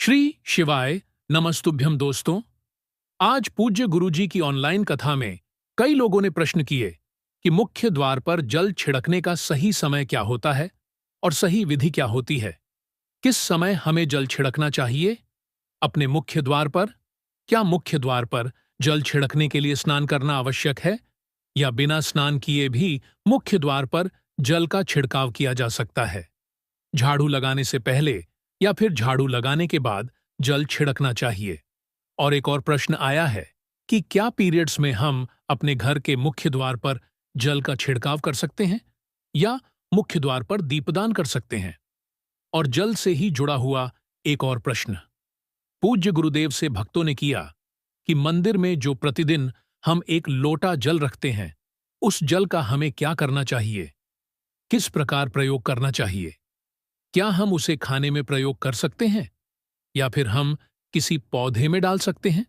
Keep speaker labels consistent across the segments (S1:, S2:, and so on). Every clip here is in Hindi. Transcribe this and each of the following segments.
S1: श्री शिवाय नमस्तुभ्यम दोस्तों। आज पूज्य गुरुजी की ऑनलाइन कथा में कई लोगों ने प्रश्न किए कि मुख्य द्वार पर जल छिड़कने का सही समय क्या होता है और सही विधि क्या होती है। किस समय हमें जल छिड़कना चाहिए? अपने मुख्य द्वार पर? क्या मुख्य द्वार पर जल छिड़कने के लिए स्नान करना आवश्यक है या बिना स्नान किए भी मुख्य द्वार पर जल का छिड़काव किया जा सकता है? झाड़ू लगाने से पहले या फिर झाड़ू लगाने के बाद जल छिड़कना चाहिए? और एक और प्रश्न आया है कि क्या पीरियड्स में हम अपने घर के मुख्य द्वार पर जल का छिड़काव कर सकते हैं या मुख्य द्वार पर दीपदान कर सकते हैं? और जल से ही जुड़ा हुआ एक और प्रश्न पूज्य गुरुदेव से भक्तों ने किया कि मंदिर में जो प्रतिदिन हम एक लोटा जल रखते हैं, उस जल का हमें क्या करना चाहिए? किस प्रकार प्रयोग करना चाहिए? क्या हम उसे खाने में प्रयोग कर सकते हैं या फिर हम किसी पौधे में डाल सकते हैं?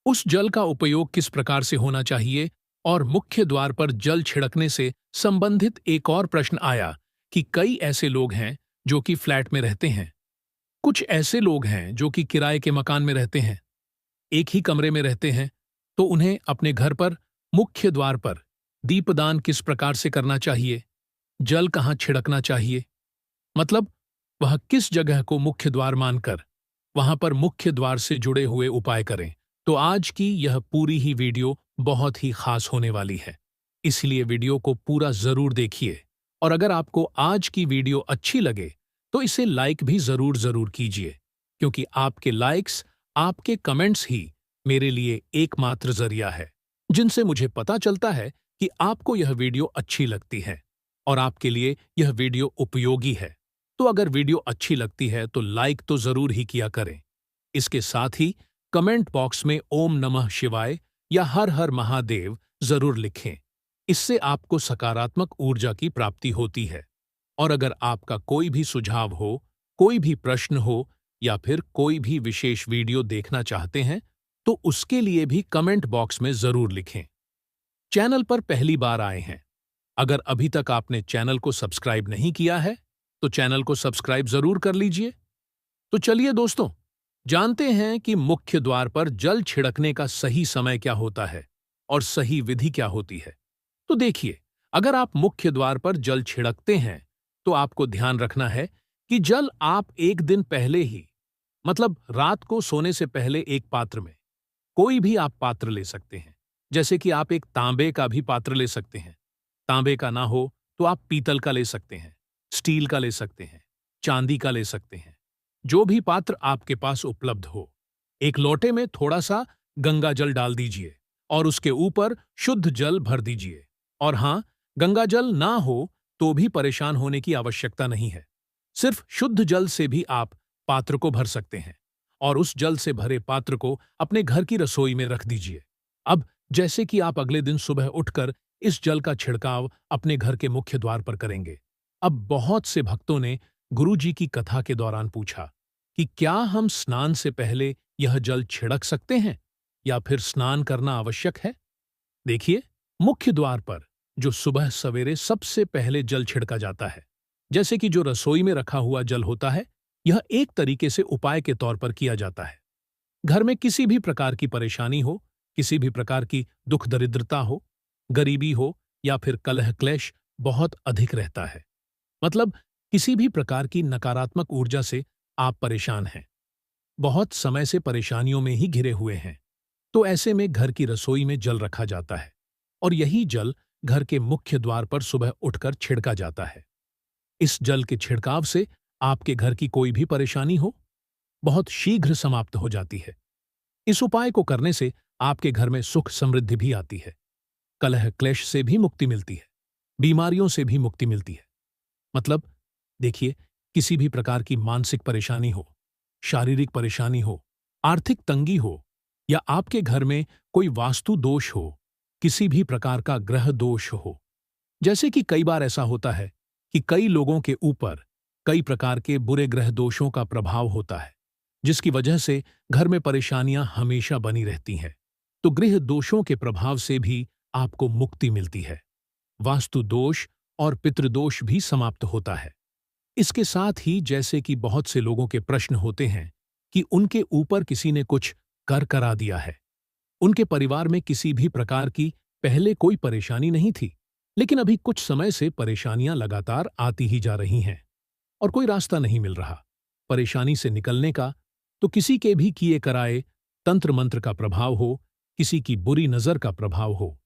S1: उस जल का उपयोग किस प्रकार से होना चाहिए? और मुख्य द्वार पर जल छिड़कने से संबंधित एक और प्रश्न आया कि कई ऐसे लोग हैं जो कि फ्लैट में रहते हैं, कुछ ऐसे लोग हैं जो कि किराए के मकान में रहते हैं, एक ही कमरे में रहते हैं, तो उन्हें अपने घर पर मुख्य द्वार पर दीपदान किस प्रकार से करना चाहिए? जल कहाँ छिड़कना चाहिए? मतलब वह किस जगह को मुख्य द्वार मानकर वहां पर मुख्य द्वार से जुड़े हुए उपाय करें। तो आज की यह पूरी ही वीडियो बहुत ही खास होने वाली है, इसलिए वीडियो को पूरा जरूर देखिए। और अगर आपको आज की वीडियो अच्छी लगे तो इसे लाइक भी जरूर जरूर कीजिए, क्योंकि आपके लाइक्स, आपके कमेंट्स ही मेरे लिए एकमात्र जरिया है जिनसे मुझे पता चलता है कि आपको यह वीडियो अच्छी लगती है और आपके लिए यह वीडियो उपयोगी है। तो अगर वीडियो अच्छी लगती है तो लाइक तो जरूर ही किया करें। इसके साथ ही कमेंट बॉक्स में ओम नमः शिवाय या हर हर महादेव जरूर लिखें। इससे आपको सकारात्मक ऊर्जा की प्राप्ति होती है। और अगर आपका कोई भी सुझाव हो, कोई भी प्रश्न हो या फिर कोई भी विशेष वीडियो देखना चाहते हैं तो उसके लिए भी कमेंट बॉक्स में जरूर लिखें। चैनल पर पहली बार आए हैं, अगर अभी तक आपने चैनल को सब्सक्राइब नहीं किया है तो चैनल को सब्सक्राइब जरूर कर लीजिए। तो चलिए दोस्तों, जानते हैं कि मुख्य द्वार पर जल छिड़कने का सही समय क्या होता है और सही विधि क्या होती है। तो देखिए, अगर आप मुख्य द्वार पर जल छिड़कते हैं तो आपको ध्यान रखना है कि जल आप एक दिन पहले ही, मतलब रात को सोने से पहले एक पात्र में, कोई भी आप पात्र ले सकते हैं। जैसे कि आप एक तांबे का भी पात्र ले सकते हैं, तांबे का ना हो तो आप पीतल का ले सकते हैं, स्टील का ले सकते हैं, चांदी का ले सकते हैं, जो भी पात्र आपके पास उपलब्ध हो। एक लोटे में थोड़ा सा गंगा जल डाल दीजिए और उसके ऊपर शुद्ध जल भर दीजिए। और हां, गंगा जल ना हो तो भी परेशान होने की आवश्यकता नहीं है। सिर्फ शुद्ध जल से भी आप पात्र को भर सकते हैं और उस जल से भरे पात्र को अपने घर की रसोई में रख दीजिए। अब जैसे कि आप अगले दिन सुबह उठकर इस जल का छिड़काव अपने घर के मुख्य द्वार पर करेंगे। अब बहुत से भक्तों ने गुरुजी की कथा के दौरान पूछा कि क्या हम स्नान से पहले यह जल छिड़क सकते हैं या फिर स्नान करना आवश्यक है? देखिए, मुख्य द्वार पर जो सुबह सवेरे सबसे पहले जल छिड़का जाता है, जैसे कि जो रसोई में रखा हुआ जल होता है, यह एक तरीके से उपाय के तौर पर किया जाता है। घर में किसी भी प्रकार की परेशानी हो, किसी भी प्रकार की दुख दरिद्रता हो, गरीबी हो या फिर कलह क्लेश बहुत अधिक रहता है, मतलब किसी भी प्रकार की नकारात्मक ऊर्जा से आप परेशान हैं, बहुत समय से परेशानियों में ही घिरे हुए हैं, तो ऐसे में घर की रसोई में जल रखा जाता है और यही जल घर के मुख्य द्वार पर सुबह उठकर छिड़का जाता है। इस जल के छिड़काव से आपके घर की कोई भी परेशानी हो, बहुत शीघ्र समाप्त हो जाती है। इस उपाय को करने से आपके घर में सुख समृद्धि भी आती है, कलह क्लेश से भी मुक्ति मिलती है, बीमारियों से भी मुक्ति मिलती है। मतलब देखिए, किसी भी प्रकार की मानसिक परेशानी हो, शारीरिक परेशानी हो, आर्थिक तंगी हो या आपके घर में कोई वास्तु दोष हो, किसी भी प्रकार का ग्रह दोष हो। जैसे कि कई बार ऐसा होता है कि कई लोगों के ऊपर कई प्रकार के बुरे ग्रह दोषों का प्रभाव होता है, जिसकी वजह से घर में परेशानियां हमेशा बनी रहती हैं। तो गृह दोषों के प्रभाव से भी आपको मुक्ति मिलती है। वास्तु दोष और पितृदोष भी समाप्त होता है। इसके साथ ही जैसे कि बहुत से लोगों के प्रश्न होते हैं कि उनके ऊपर किसी ने कुछ कर करा दिया है। उनके परिवार में किसी भी प्रकार की पहले कोई परेशानी नहीं थी, लेकिन अभी कुछ समय से परेशानियां लगातार आती ही जा रही हैं और कोई रास्ता नहीं मिल रहा परेशानी से निकलने का। तो किसी के भी किए कराए तंत्र मंत्र का प्रभाव हो, किसी की बुरी नजर का प्रभाव हो,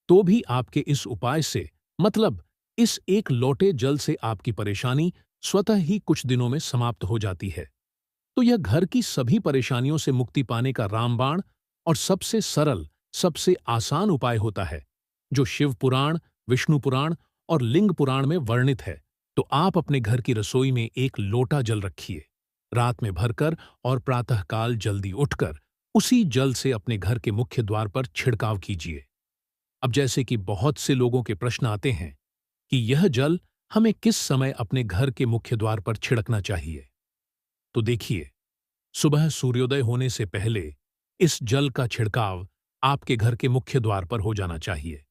S1: तो भी आपके इस उपाय से, मतलब इस एक लोटे जल से, आपकी परेशानी स्वतः ही कुछ दिनों में समाप्त हो जाती है। तो यह घर की सभी परेशानियों से मुक्ति पाने का रामबाण और सबसे सरल, सबसे आसान उपाय होता है, जो शिव पुराण, विष्णु पुराण और लिंग पुराण में वर्णित है। तो आप अपने घर की रसोई में एक लोटा जल रखिए, रात में भरकर और प्रातःकाल जल्दी उठकर उसी जल से अपने घर के मुख्य द्वार पर छिड़काव कीजिए। अब जैसे कि बहुत से लोगों के प्रश्न आते हैं कि यह जल हमें किस समय अपने घर के मुख्य द्वार पर छिड़कना चाहिए, तो देखिए, सुबह सूर्योदय होने से पहले इस जल का छिड़काव आपके घर के मुख्य द्वार पर हो जाना चाहिए।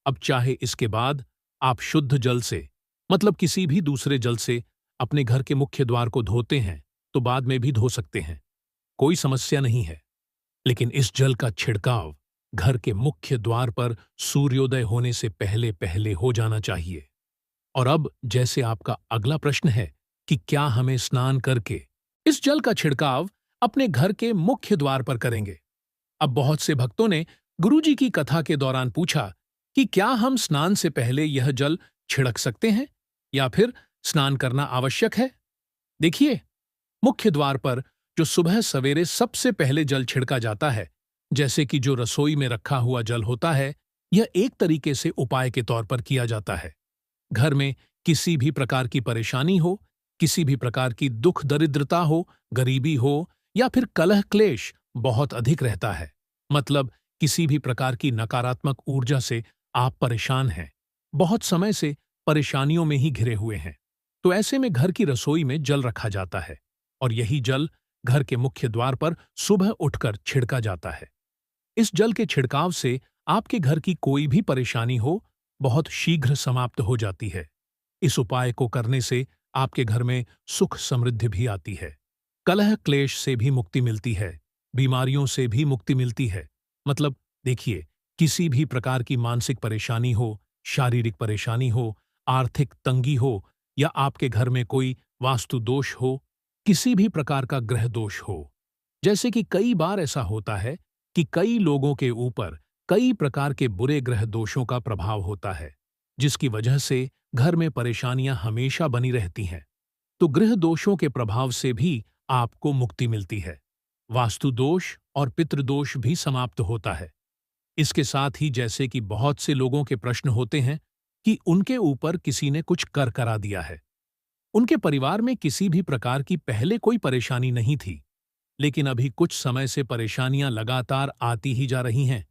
S1: अब चाहे इसके बाद आप शुद्ध जल से, मतलब किसी भी दूसरे जल से अपने घर के मुख्य द्वार को धोते हैं, तो बाद में भी धो सकते हैं, कोई समस्या नहीं है। लेकिन इस जल का छिड़काव घर के मुख्य द्वार पर सूर्योदय होने से पहले पहले हो जाना चाहिए। और अब जैसे आपका अगला प्रश्न है कि क्या हमें स्नान करके इस जल का छिड़काव अपने घर के मुख्य द्वार पर करेंगे। अब बहुत से भक्तों ने गुरुजी की कथा के दौरान पूछा कि क्या हम स्नान से पहले यह जल छिड़क सकते हैं या फिर स्नान करना आवश्यक है। देखिए, मुख्य द्वार पर जो सुबह सवेरे सबसे पहले जल छिड़का जाता है, जैसे कि जो रसोई में रखा हुआ जल होता है, यह एक तरीके से उपाय के तौर पर किया जाता है। घर में किसी भी प्रकार की परेशानी हो, किसी भी प्रकार की दुख दरिद्रता हो, गरीबी हो या फिर कलह क्लेश बहुत अधिक रहता है, मतलब किसी भी प्रकार की नकारात्मक ऊर्जा से आप परेशान हैं, बहुत समय से परेशानियों में ही घिरे हुए हैं, तो ऐसे में घर की रसोई में जल रखा जाता है और यही जल घर के मुख्य द्वार पर सुबह उठकर छिड़का जाता है। इस जल के छिड़काव से आपके घर की कोई भी परेशानी हो, बहुत शीघ्र समाप्त हो जाती है। इस उपाय को करने से आपके घर में सुख समृद्धि भी आती है, कलह क्लेश से भी मुक्ति मिलती है, बीमारियों से भी मुक्ति मिलती है। मतलब देखिए, किसी भी प्रकार की मानसिक परेशानी हो, शारीरिक परेशानी हो, आर्थिक तंगी हो या आपके घर में कोई वास्तु दोष हो, किसी भी प्रकार का ग्रह दोष हो। जैसे कि कई बार ऐसा होता है कि कई लोगों के ऊपर कई प्रकार के बुरे ग्रह दोषों का प्रभाव होता है, जिसकी वजह से घर में परेशानियां हमेशा बनी रहती हैं। तो ग्रह दोषों के प्रभाव से भी आपको मुक्ति मिलती है। वास्तु दोष और पितृदोष भी समाप्त होता है। इसके साथ ही जैसे कि बहुत से लोगों के प्रश्न होते हैं कि उनके ऊपर किसी ने कुछ कर करा दिया है। उनके परिवार में किसी भी प्रकार की पहले कोई परेशानी नहीं थी, लेकिन अभी कुछ समय से परेशानियां लगातार आती ही जा रही हैं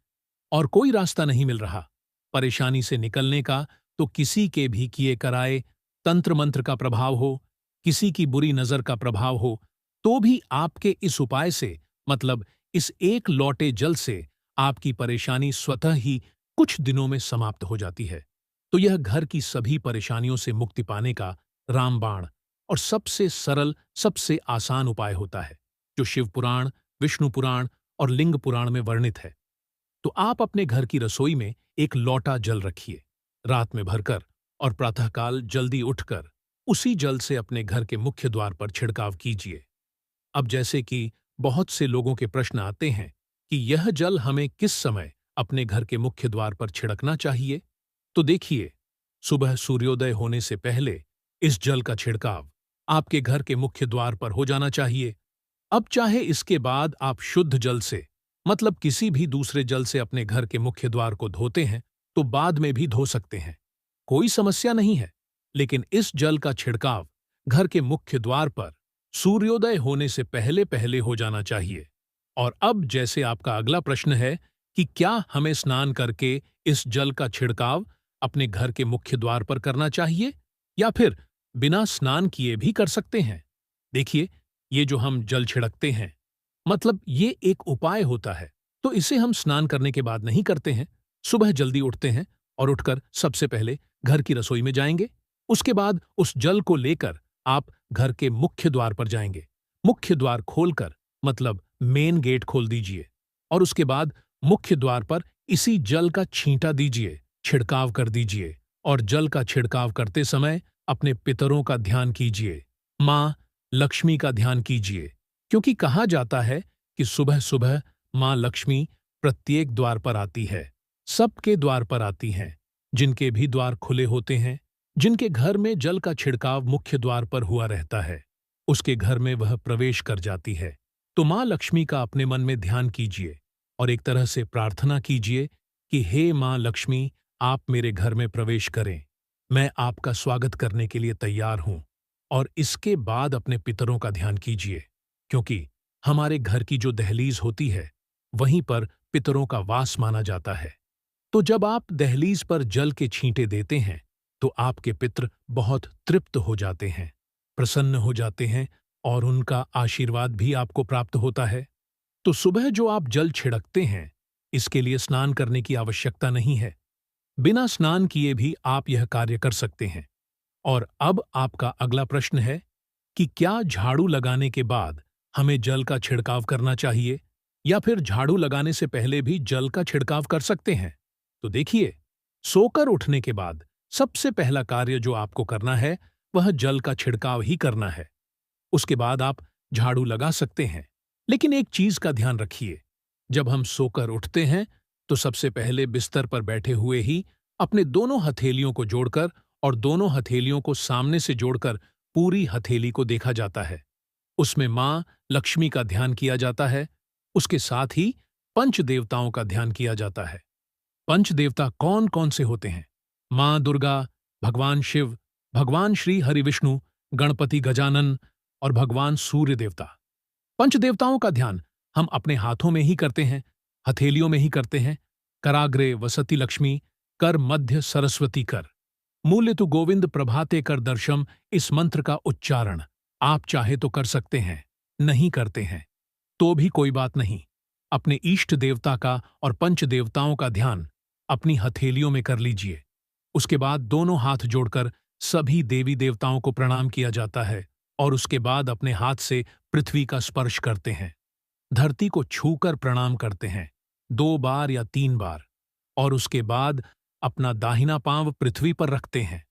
S1: और कोई रास्ता नहीं मिल रहा परेशानी से निकलने का। तो किसी के भी किए कराए तंत्र मंत्र का प्रभाव हो, किसी की बुरी नजर का प्रभाव हो, तो भी आपके इस उपाय से, मतलब इस एक लौटे जल से, आपकी परेशानी स्वतः ही कुछ दिनों में समाप्त हो जाती है। तो यह घर की सभी परेशानियों से मुक्ति पाने का रामबाण और सबसे सरल, सबसे आसान उपाय होता है, जो शिव पुराण, विष्णु पुराण और लिंग पुराण में वर्णित है। तो आप अपने घर की रसोई में एक लोटा जल रखिए, रात में भरकर और प्रातःकाल जल्दी उठकर उसी जल से अपने घर के मुख्य द्वार पर छिड़काव कीजिए। अब जैसे कि बहुत से लोगों के प्रश्न आते हैं कि यह जल हमें किस समय अपने घर के मुख्य द्वार पर छिड़कना चाहिए, तो देखिए, सुबह सूर्योदय होने से पहले इस जल का छिड़काव आपके घर के मुख्य द्वार पर हो जाना चाहिए। अब चाहे इसके बाद आप शुद्ध जल से, मतलब किसी भी दूसरे जल से अपने घर के मुख्य द्वार को धोते हैं, तो बाद में भी धो सकते हैं, कोई समस्या नहीं है। लेकिन इस जल का छिड़काव घर के मुख्य द्वार पर सूर्योदय होने से पहले पहले हो जाना चाहिए। और अब जैसे आपका अगला प्रश्न है कि क्या हमें स्नान करके इस जल का छिड़काव अपने घर के मुख्य द्वार पर करना चाहिए या फिर बिना स्नान किए भी कर सकते हैं। देखिए, ये जो हम जल छिड़कते हैं, मतलब ये एक उपाय होता है, तो इसे हम स्नान करने के बाद नहीं करते हैं। सुबह जल्दी उठते हैं और उठकर सबसे पहले घर की रसोई में जाएंगे, उसके बाद उस जल को लेकर आप घर के मुख्य द्वार पर जाएंगे। मुख्य द्वार खोलकर मतलब मेन गेट खोल दीजिए और उसके बाद मुख्य द्वार पर इसी जल का छींटा दीजिए, छिड़काव कर दीजिए और जल का छिड़काव करते समय अपने पितरों का ध्यान कीजिए, माँ लक्ष्मी का ध्यान कीजिए, क्योंकि कहा जाता है कि सुबह सुबह माँ लक्ष्मी प्रत्येक द्वार पर आती है, सबके द्वार पर आती हैं, जिनके भी द्वार खुले होते हैं, जिनके घर में जल का छिड़काव मुख्य द्वार पर हुआ रहता है, उसके घर में वह प्रवेश कर जाती है। तो माँ लक्ष्मी का अपने मन में ध्यान कीजिए और एक तरह से प्रार्थना कीजिए कि हे माँ लक्ष्मी, आप मेरे घर में प्रवेश करें, मैं आपका स्वागत करने के लिए तैयार हूं। और इसके बाद अपने पितरों का ध्यान कीजिए, क्योंकि हमारे घर की जो दहलीज होती है वहीं पर पितरों का वास माना जाता है। तो जब आप दहलीज पर जल के छींटे देते हैं तो आपके पितृ बहुत तृप्त हो जाते हैं, प्रसन्न हो जाते हैं और उनका आशीर्वाद भी आपको प्राप्त होता है। तो सुबह जो आप जल छिड़कते हैं, इसके लिए स्नान करने की आवश्यकता नहीं है। बिना स्नान किए भी आप यह कार्य कर सकते हैं। और अब आपका अगला प्रश्न है कि क्या झाड़ू लगाने के बाद हमें जल का छिड़काव करना चाहिए या फिर झाड़ू लगाने से पहले भी जल का छिड़काव कर सकते हैं? तो देखिए, सोकर उठने के बाद सबसे पहला कार्य जो आपको करना है वह जल का छिड़काव ही करना है। उसके बाद आप झाड़ू लगा सकते हैं। लेकिन एक चीज का ध्यान रखिए, जब हम सोकर उठते हैं तो सबसे पहले बिस्तर पर बैठे हुए ही अपने दोनों हथेलियों को जोड़कर और दोनों हथेलियों को सामने से जोड़कर पूरी हथेली को देखा जाता है। उसमें मां लक्ष्मी का ध्यान किया जाता है। उसके साथ ही पंच देवताओं का ध्यान किया जाता है। पंच देवता कौन कौन से होते हैं? मां दुर्गा, भगवान शिव, भगवान श्री हरि विष्णु, गणपति गजानन और भगवान सूर्य देवता। पंच देवताओं का ध्यान हम अपने हाथों में ही करते हैं, हथेलियों में ही करते हैं। कराग्रे वसति लक्ष्मी, कर मध्य सरस्वती कर, मूल्य तु गोविंद प्रभाते कर दर्शम। इस मंत्र का उच्चारण आप चाहे तो कर सकते हैं, नहीं करते हैं तो भी कोई बात नहीं। अपने इष्ट देवता का और पंच देवताओं का ध्यान अपनी हथेलियों में कर लीजिए। उसके बाद दोनों हाथ जोड़कर सभी देवी देवताओं को प्रणाम किया जाता है और उसके बाद अपने हाथ से पृथ्वी का स्पर्श करते हैं, धरती को छूकर प्रणाम करते हैं 2 बार या 3 बार। और उसके बाद अपना दाहिना पांव पृथ्वी पर रखते हैं,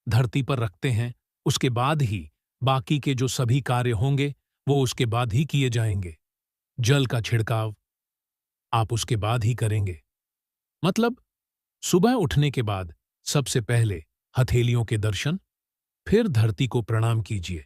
S1: धरती पर रखते हैं। उसके बाद ही बाकी के जो सभी कार्य होंगे वो उसके बाद ही किए जाएंगे। जल का छिड़काव आप उसके बाद ही करेंगे। मतलब सुबह उठने के बाद सबसे पहले हथेलियों के दर्शन, फिर धरती को प्रणाम कीजिए,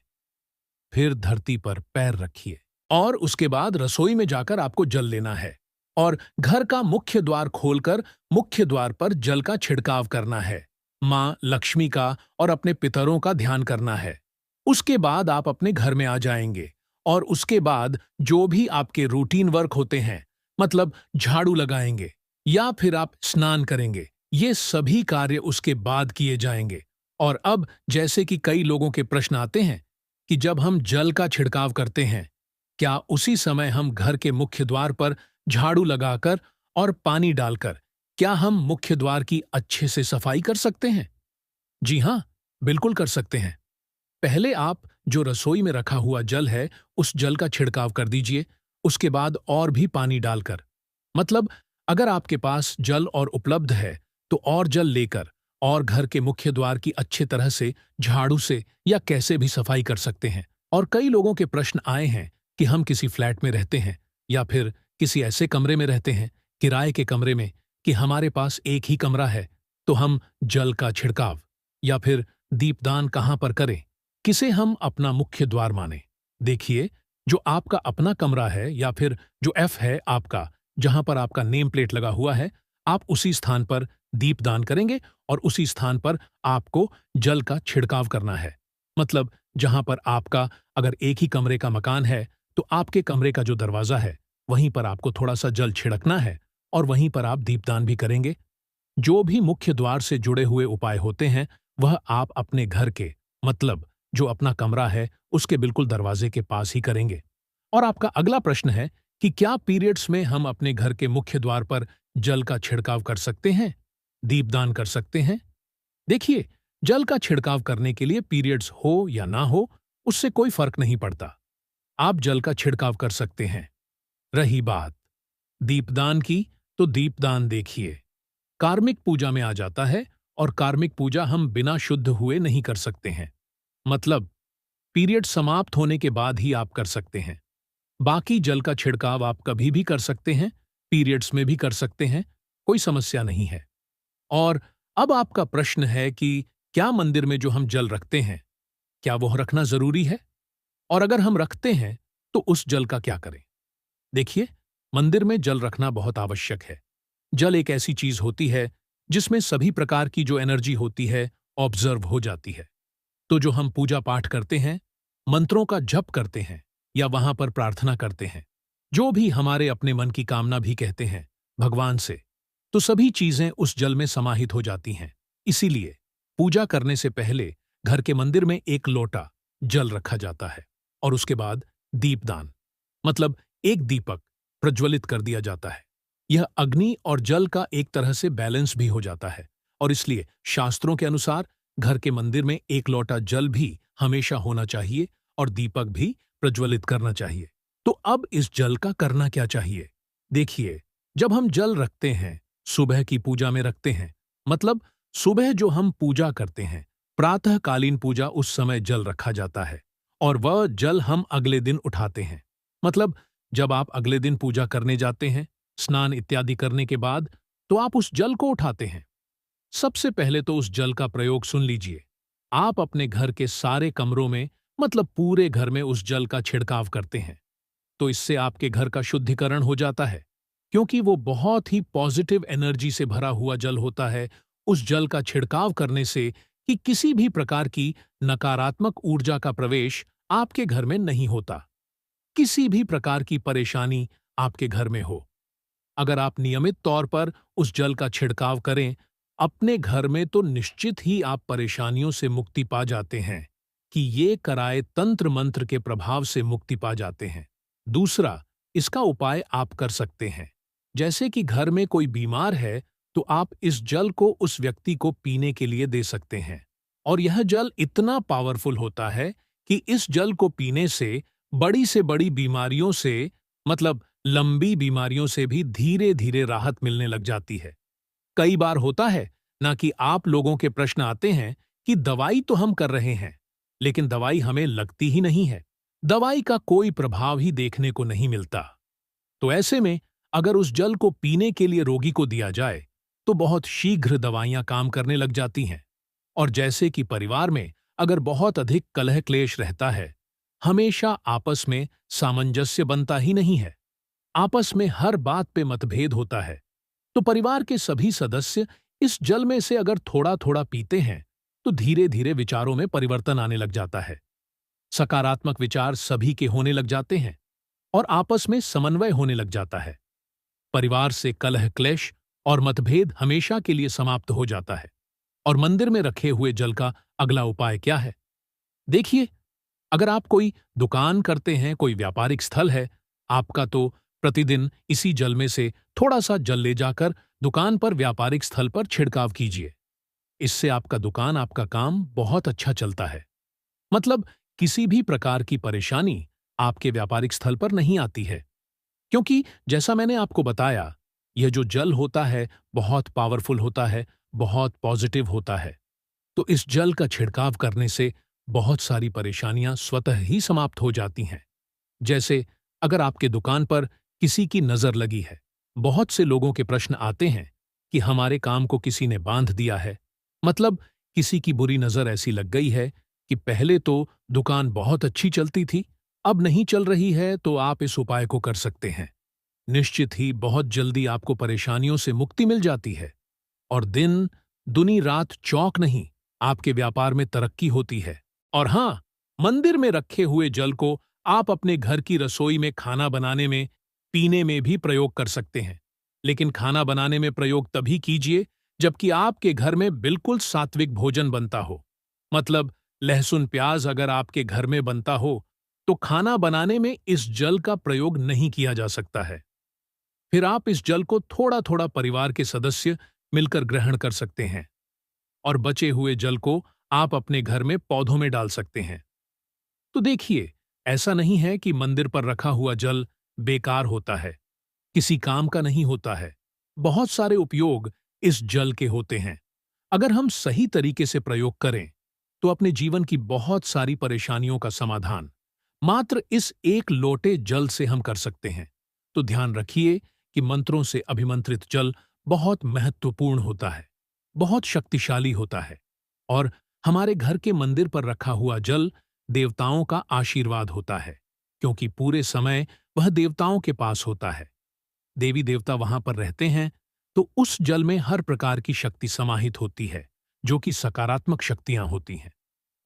S1: फिर धरती पर पैर रखिए और उसके बाद रसोई में जाकर आपको जल लेना है और घर का मुख्य द्वार खोलकर मुख्य द्वार पर जल का छिड़काव करना है। मां लक्ष्मी का और अपने पितरों का ध्यान करना है। उसके बाद आप अपने घर में आ जाएंगे और उसके बाद जो भी आपके रूटीन वर्क होते हैं, मतलब झाड़ू लगाएंगे या फिर आप स्नान करेंगे, ये सभी कार्य उसके बाद किए जाएंगे। और अब जैसे कि कई लोगों के प्रश्न आते हैं कि जब हम जल का छिड़काव करते हैं, क्या उसी समय हम घर के मुख्य द्वार पर झाड़ू लगाकर और पानी डालकर क्या हम मुख्य द्वार की अच्छे से सफाई कर सकते हैं? जी हां, बिल्कुल कर सकते हैं। पहले आप जो रसोई में रखा हुआ जल है, उस जल का छिड़काव कर दीजिए, उसके बाद और भी पानी डालकर। मतलब अगर आपके पास जल और उपलब्ध है, तो और जल लेकर और घर के मुख्य द्वार की अच्छे तरह से झाड़ू से या कैसे भी सफाई कर सकते हैं। और कई लोगों के प्रश्न आए हैं कि हम किसी फ्लैट में रहते हैं या फिर किसी ऐसे कमरे में रहते हैं, किराए के कमरे में, कि हमारे पास एक ही कमरा है, तो हम जल का छिड़काव या फिर दीपदान कहाँ पर करें, किसे हम अपना मुख्य द्वार माने? देखिए, जो आपका अपना कमरा है या फिर जो एफ है आपका, जहां पर आपका नेम प्लेट लगा हुआ है, आप उसी स्थान पर दीपदान करेंगे और उसी स्थान पर आपको जल का छिड़काव करना है। मतलब जहां पर आपका अगर एक ही कमरे का मकान है, तो आपके कमरे का जो दरवाजा है, वहीं पर आपको थोड़ा सा जल छिड़कना है और वहीं पर आप दीपदान भी करेंगे। जो भी मुख्य द्वार से जुड़े हुए उपाय होते हैं, वह आप अपने घर के, मतलब जो अपना कमरा है, उसके बिल्कुल दरवाजे के पास ही करेंगे। और आपका अगला प्रश्न है कि क्या पीरियड्स में हम अपने घर के मुख्य द्वार पर जल का छिड़काव कर सकते हैं, दीपदान कर सकते हैं? देखिए, जल का छिड़काव करने के लिए पीरियड्स हो या ना हो, उससे कोई फर्क नहीं पड़ता। आप जल का छिड़काव कर सकते हैं। रही बात दीपदान की, तो दीपदान देखिए, कार्मिक पूजा में आ जाता है, और कार्मिक पूजा हम बिना शुद्ध हुए नहीं कर सकते हैं। मतलब पीरियड समाप्त होने के बाद ही आप कर सकते हैं। बाकी जल का छिड़काव आप कभी भी कर सकते हैं, पीरियड्स में भी कर सकते हैं, कोई समस्या नहीं है। और अब आपका प्रश्न है कि क्या मंदिर में जो हम जल रखते हैं, क्या वो रखना जरूरी है? और अगर हम रखते हैं, तो उस जल का क्या करें? देखिए, मंदिर में जल रखना बहुत आवश्यक है। जल एक ऐसी चीज होती है जिसमें सभी प्रकार की जो एनर्जी होती है ऑब्जर्व हो जाती है। तो जो हम पूजा पाठ करते हैं, मंत्रों का जप करते हैं, या वहां पर प्रार्थना करते हैं, जो भी हमारे अपने मन की कामना भी कहते हैं भगवान से, तो सभी चीजें उस जल में समाहित हो जाती हैं। इसीलिए पूजा करने से पहले घर के मंदिर में एक लोटा जल रखा जाता है, और उसके बाद दीपदान, मतलब एक दीपक प्रज्वलित कर दिया जाता है। यह अग्नि और जल का एक तरह से बैलेंस भी हो जाता है, और इसलिए शास्त्रों के अनुसार घर के मंदिर में एक लोटा जल भी हमेशा होना चाहिए, और दीपक भी प्रज्वलित करना चाहिए। तो अब इस जल का करना क्या चाहिए? देखिए, जब हम जल रखते हैं, सुबह की पूजा में रखते हैं, मतलब सुबह जो हम पूजा करते हैं, प्रातःकालीन पूजा, उस समय जल रखा जाता है, और वह जल हम अगले दिन उठाते हैं। मतलब जब आप अगले दिन पूजा करने जाते हैं, स्नान इत्यादि करने के बाद, तो आप उस जल को उठाते हैं। सबसे पहले तो उस जल का प्रयोग सुन लीजिए। आप अपने घर के सारे कमरों में, मतलब पूरे घर में उस जल का छिड़काव करते हैं। तो इससे आपके घर का शुद्धिकरण हो जाता है, क्योंकि वो बहुत ही पॉजिटिव एनर्जी से भरा हुआ जल होता है। उस जल का छिड़काव करने से कि किसी भी प्रकार की नकारात्मक ऊर्जा का प्रवेश आपके घर में नहीं होता, किसी भी प्रकार की परेशानी आपके घर में हो। अगर आप नियमित तौर पर उस जल का छिड़काव करें अपने घर में, तो निश्चित ही आप परेशानियों से मुक्ति पा जाते हैं, कि ये कराए तंत्र मंत्र के प्रभाव से मुक्ति पा जाते हैं। दूसरा, इसका उपाय आप कर सकते हैं। जैसे कि घर में कोई बीमार है, तो आप इस जल को उस व्यक्ति को पीने के लिए दे सकते हैं। और यह जल इतना पावरफुल होता है कि इस जल को पीने से बड़ी बीमारियों से, मतलब लंबी बीमारियों से भी धीरे धीरे राहत मिलने लग जाती है। कई बार होता है ना कि आप लोगों के प्रश्न आते हैं कि दवाई तो हम कर रहे हैं, लेकिन दवाई हमें लगती ही नहीं है, दवाई का कोई प्रभाव ही देखने को नहीं मिलता। तो ऐसे में अगर उस जल को पीने के लिए रोगी को दिया जाए, तो बहुत शीघ्र दवाइयां काम करने लग जाती हैं। और जैसे कि परिवार में अगर बहुत अधिक कलह क्लेश रहता है, हमेशा आपस में सामंजस्य बनता ही नहीं है, आपस में हर बात पे मतभेद होता है, तो परिवार के सभी सदस्य इस जल में से अगर थोड़ा थोड़ा पीते हैं, तो धीरे धीरे विचारों में परिवर्तन आने लग जाता है। सकारात्मक विचार सभी के होने लग जाते हैं, और आपस में समन्वय होने लग जाता है। परिवार से कलह क्लेश और मतभेद हमेशा के लिए समाप्त हो जाता है। और मंदिर में रखे हुए जल का अगला उपाय क्या है? देखिए, अगर आप कोई दुकान करते हैं, कोई व्यापारिक स्थल है आपका, तो प्रतिदिन इसी जल में से थोड़ा सा जल ले जाकर दुकान पर, व्यापारिक स्थल पर छिड़काव कीजिए। इससे आपका दुकान, आपका काम बहुत अच्छा चलता है। मतलब किसी भी प्रकार की परेशानी आपके व्यापारिक स्थल पर नहीं आती है, क्योंकि जैसा मैंने आपको बताया, यह जो जल होता है बहुत पावरफुल होता है, बहुत पॉजिटिव होता है। तो इस जल का छिड़काव करने से बहुत सारी परेशानियां स्वतः ही समाप्त हो जाती हैं। जैसे अगर आपके दुकान पर किसी की नजर लगी है, बहुत से लोगों के प्रश्न आते हैं कि हमारे काम को किसी ने बांध दिया है, मतलब किसी की बुरी नजर ऐसी लग गई है कि पहले तो दुकान बहुत अच्छी चलती थी, अब नहीं चल रही है, तो आप इस उपाय को कर सकते हैं। निश्चित ही बहुत जल्दी आपको परेशानियों से मुक्ति मिल जाती है, और दिन दुनी रात चौक नहीं, आपके व्यापार में तरक्की होती है। और हां, मंदिर में रखे हुए जल को आप अपने घर की रसोई में खाना बनाने में, पीने में भी प्रयोग कर सकते हैं। लेकिन खाना बनाने में प्रयोग तभी कीजिए जबकि आपके घर में बिल्कुल सात्विक भोजन बनता हो। मतलब लहसुन प्याज अगर आपके घर में बनता हो, तो खाना बनाने में इस जल का प्रयोग नहीं किया जा सकता है। फिर आप इस जल को थोड़ा थोड़ा परिवार के सदस्य मिलकर ग्रहण कर सकते हैं, और बचे हुए जल को आप अपने घर में पौधों में डाल सकते हैं। तो देखिए, ऐसा नहीं है कि मंदिर पर रखा हुआ जल बेकार होता है, किसी काम का नहीं होता है। बहुत सारे उपयोग इस जल के होते हैं। अगर हम सही तरीके से प्रयोग करें तो अपने जीवन की बहुत सारी परेशानियों का समाधान मात्र इस एक लोटे जल से हम कर सकते हैं। तो ध्यान रखिए कि मंत्रों से अभिमंत्रित जल बहुत महत्वपूर्ण होता है, बहुत शक्तिशाली होता है, और हमारे घर के मंदिर पर रखा हुआ जल देवताओं का आशीर्वाद होता है, क्योंकि पूरे समय वह देवताओं के पास होता है। देवी देवता वहां पर रहते हैं, तो उस जल में हर प्रकार की शक्ति समाहित होती है, जो कि सकारात्मक शक्तियां होती हैं।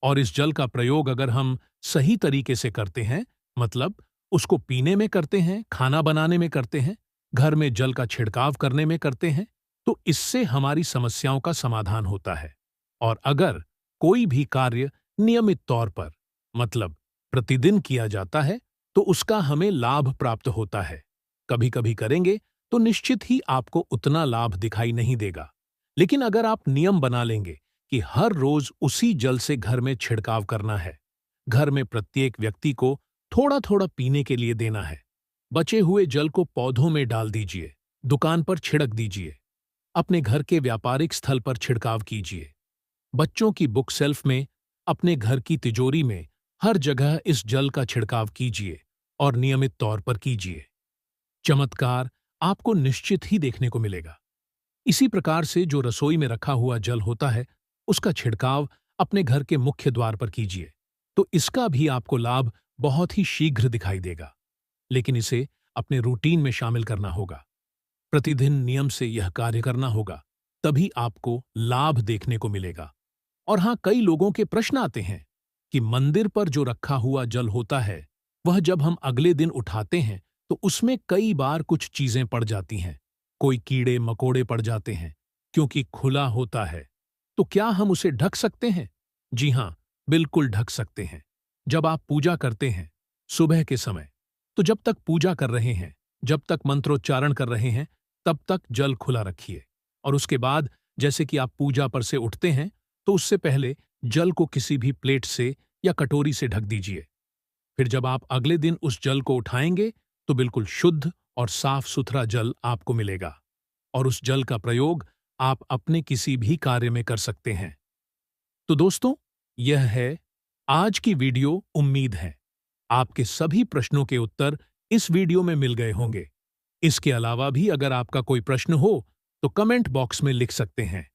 S1: और इस जल का प्रयोग अगर हम सही तरीके से करते हैं, मतलब उसको पीने में करते हैं, खाना बनाने में करते हैं, घर में जल का छिड़काव करने में करते हैं, तो इससे हमारी समस्याओं का समाधान होता है। और अगर कोई भी कार्य नियमित तौर पर, मतलब प्रतिदिन किया जाता है, तो उसका हमें लाभ प्राप्त होता है। कभी कभी करेंगे तो निश्चित ही आपको उतना लाभ दिखाई नहीं देगा, लेकिन अगर आप नियम बना लेंगे कि हर रोज उसी जल से घर में छिड़काव करना है, घर में प्रत्येक व्यक्ति को थोड़ा थोड़ा पीने के लिए देना है, बचे हुए जल को पौधों में डाल दीजिए, दुकान पर छिड़क दीजिए, अपने घर के व्यापारिक स्थल पर छिड़काव कीजिए, बच्चों की बुक शेल्फ में, अपने घर की तिजोरी में, हर जगह इस जल का छिड़काव कीजिए और नियमित तौर पर कीजिए। चमत्कार आपको निश्चित ही देखने को मिलेगा। इसी प्रकार से जो रसोई में रखा हुआ जल होता है, उसका छिड़काव अपने घर के मुख्य द्वार पर कीजिए, तो इसका भी आपको लाभ बहुत ही शीघ्र दिखाई देगा। लेकिन इसे अपने रूटीन में शामिल करना होगा, प्रतिदिन नियम से यह कार्य करना होगा, तभी आपको लाभ देखने को मिलेगा। और हाँ, कई लोगों के प्रश्न आते हैं कि मंदिर पर जो रखा हुआ जल होता है, वह जब हम अगले दिन उठाते हैं तो उसमें कई बार कुछ चीजें पड़ जाती हैं, कोई कीड़े मकोड़े पड़ जाते हैं, क्योंकि खुला होता है। तो क्या हम उसे ढक सकते हैं? जी हाँ, बिल्कुल ढक सकते हैं। जब आप पूजा करते हैं सुबह के समय, तो जब तक पूजा कर रहे हैं, जब तक मंत्रोच्चारण कर रहे हैं, तब तक जल खुला रखिए। और उसके बाद जैसे कि आप पूजा पर से उठते हैं, तो उससे पहले जल को किसी भी प्लेट से या कटोरी से ढक दीजिए। फिर जब आप अगले दिन उस जल को उठाएंगे तो बिल्कुल शुद्ध और साफ सुथरा जल आपको मिलेगा, और उस जल का प्रयोग आप अपने किसी भी कार्य में कर सकते हैं। तो दोस्तों, यह है आज की वीडियो। उम्मीद है आपके सभी प्रश्नों के उत्तर इस वीडियो में मिल गए होंगे। इसके अलावा भी अगर आपका कोई प्रश्न हो तो कमेंट बॉक्स में लिख सकते हैं।